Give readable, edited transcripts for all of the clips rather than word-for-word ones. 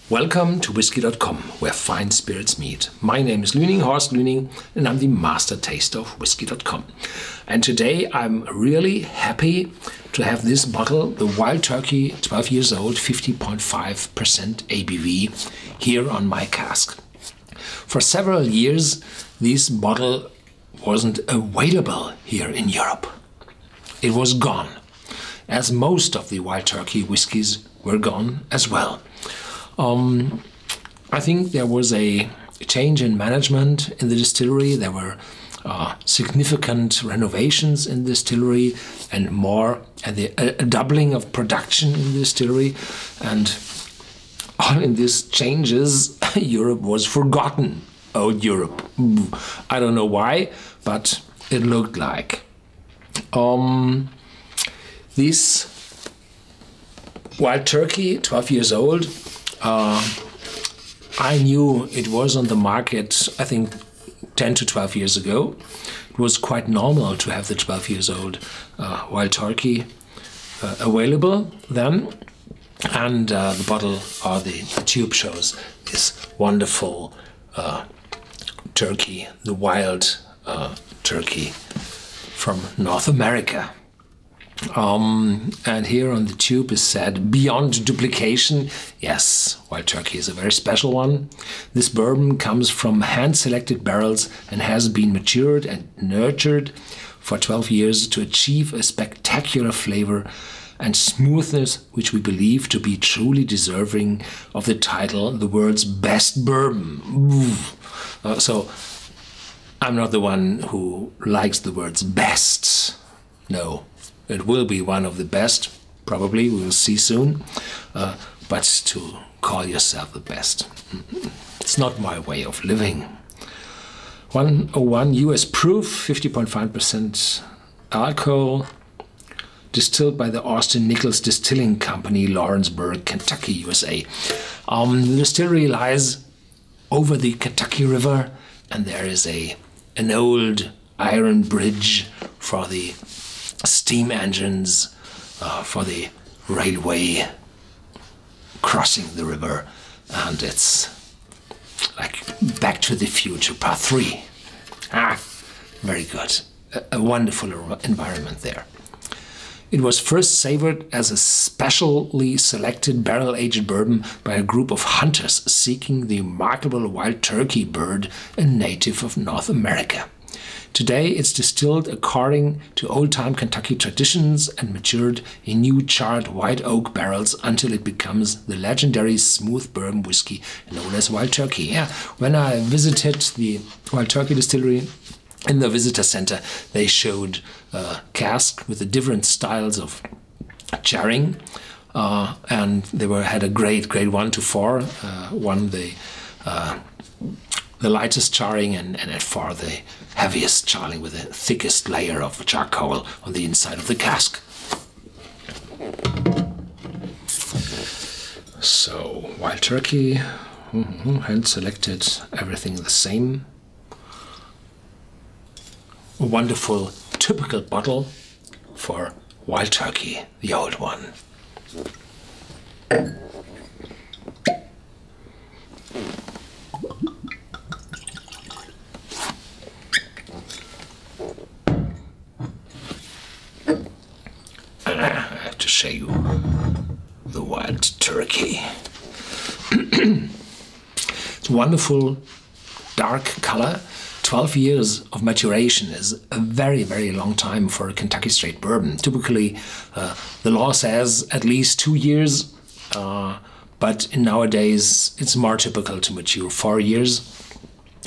Welcome to Whisky.com, where fine spirits meet. My name is Horst Lüning, and I'm the master taster of Whisky.com. And today I'm really happy to have this bottle, the Wild Turkey 12 years old, 50.5% ABV, here on my cask. For several years, this bottle wasn't available here in Europe. It was gone, as most of the Wild Turkey whiskies were gone as well. I think there was a change in management in the distillery. There were significant renovations in the distillery and a doubling of production in the distillery. And all in these changes, Europe was forgotten. Old Europe. I don't know why, but it looked like. This Wild Turkey, 12 years old, I knew it was on the market, I think, 10 to 12 years ago. It was quite normal to have the 12 years old Wild Turkey available then. And the bottle or the tube shows this wonderful turkey, the wild turkey from North America. And here on the tube is said, beyond duplication. Yes, Wild Turkey is a very special one. This bourbon comes from hand-selected barrels and has been matured and nurtured for 12 years to achieve a spectacular flavor and smoothness which we believe to be truly deserving of the title, the world's best bourbon. So I'm not the one who likes the words best. No. It will be one of the best, probably, we will see soon, but to call yourself the best, it's not my way of living. 101 US proof, 50.5% alcohol, distilled by the Austin Nichols Distilling Company, Lawrenceburg, Kentucky, USA. The distillery lies over the Kentucky River, and there is an old iron bridge for the steam engines, for the railway crossing the river, and it's like Back to the Future Part 3. Very good. A wonderful environment there. It was first savored as a specially selected barrel-aged bourbon by a group of hunters seeking the remarkable wild turkey bird, a native of North America. Today it's distilled according to old-time Kentucky traditions and matured in new charred white oak barrels until it becomes the legendary smooth bourbon whiskey known as Wild Turkey. Yeah, when I visited the Wild Turkey distillery in the visitor center, they showed casks with the different styles of charring, and they had a grade 1 to 4. One the lightest charring, and at 4 the heaviest charring with the thickest layer of charcoal on the inside of the cask. So, Wild Turkey, hand selected, everything the same. A wonderful, typical bottle for Wild Turkey, the old one. I have to show you the Wild Turkey. It's wonderful dark color. 12 years of maturation is a very, very long time for a Kentucky straight bourbon. Typically, the law says at least 2 years, but nowadays it's more typical to mature 4 years.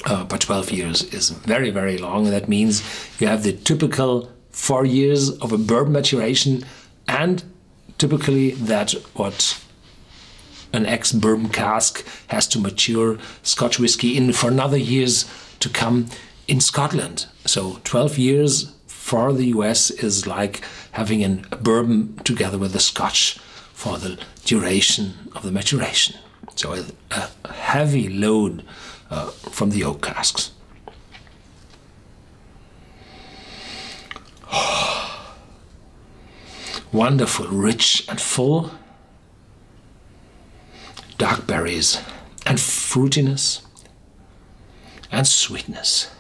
But 12 years is very, very long. That means you have the typical 4 years of a bourbon maturation, and typically that what an ex-bourbon cask has to mature Scotch whiskey in for another years to come in Scotland. So 12 years for the US is like having a bourbon together with the Scotch for the duration of the maturation. So a heavy load from the oak casks. Wonderful, rich and full. Dark dark berries and fruitiness and sweetness.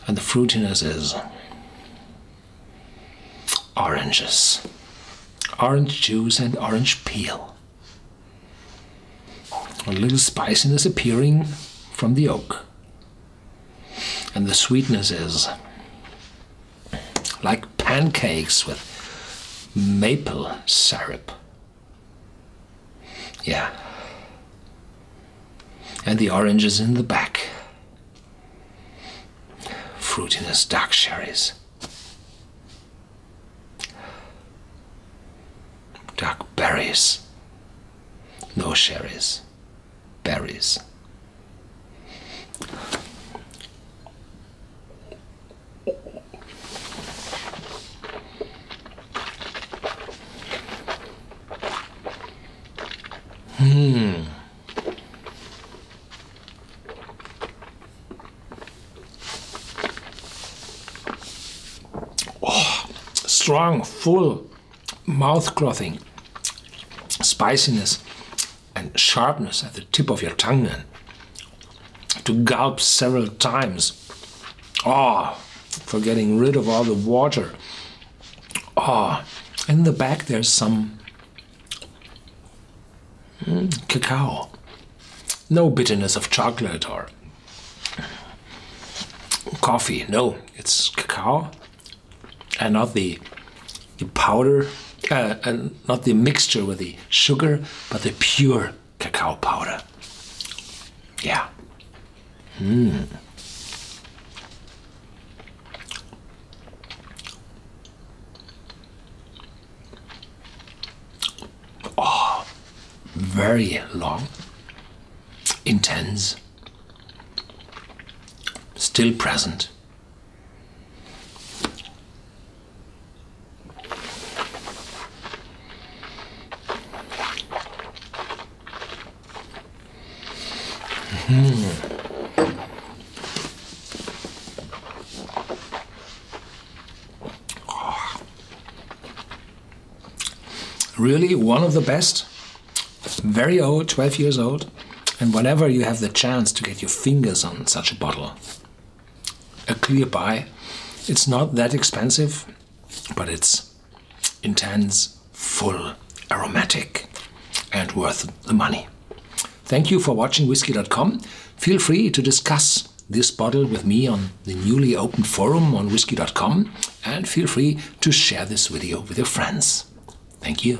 And the fruitiness is oranges, orange juice and orange peel. A little spiciness appearing from the oak. And the sweetness is like pancakes with maple syrup. Yeah. And the oranges in the back. Fruitiness, dark cherries. Dark berries. No cherries. Berries. Oh, strong, full, mouth-clothing spiciness and sharpness at the tip of your tongue, and to gulp several times. Oh, for getting rid of all the water. Oh, in the back there's some cacao. No bitterness of chocolate or coffee. No, it's cacao, and not the powder, and not the mixture with the sugar, but the pure cacao powder. Yeah. Oh, very long, intense, still present. Really one of the best, very old, 12 years old, and whenever you have the chance to get your fingers on such a bottle, a clear buy. It's not that expensive, but it's intense, full, aromatic, and worth the money. Thank you for watching Whisky.com. Feel free to discuss this bottle with me on the newly opened forum on Whisky.com, and feel free to share this video with your friends. Thank you.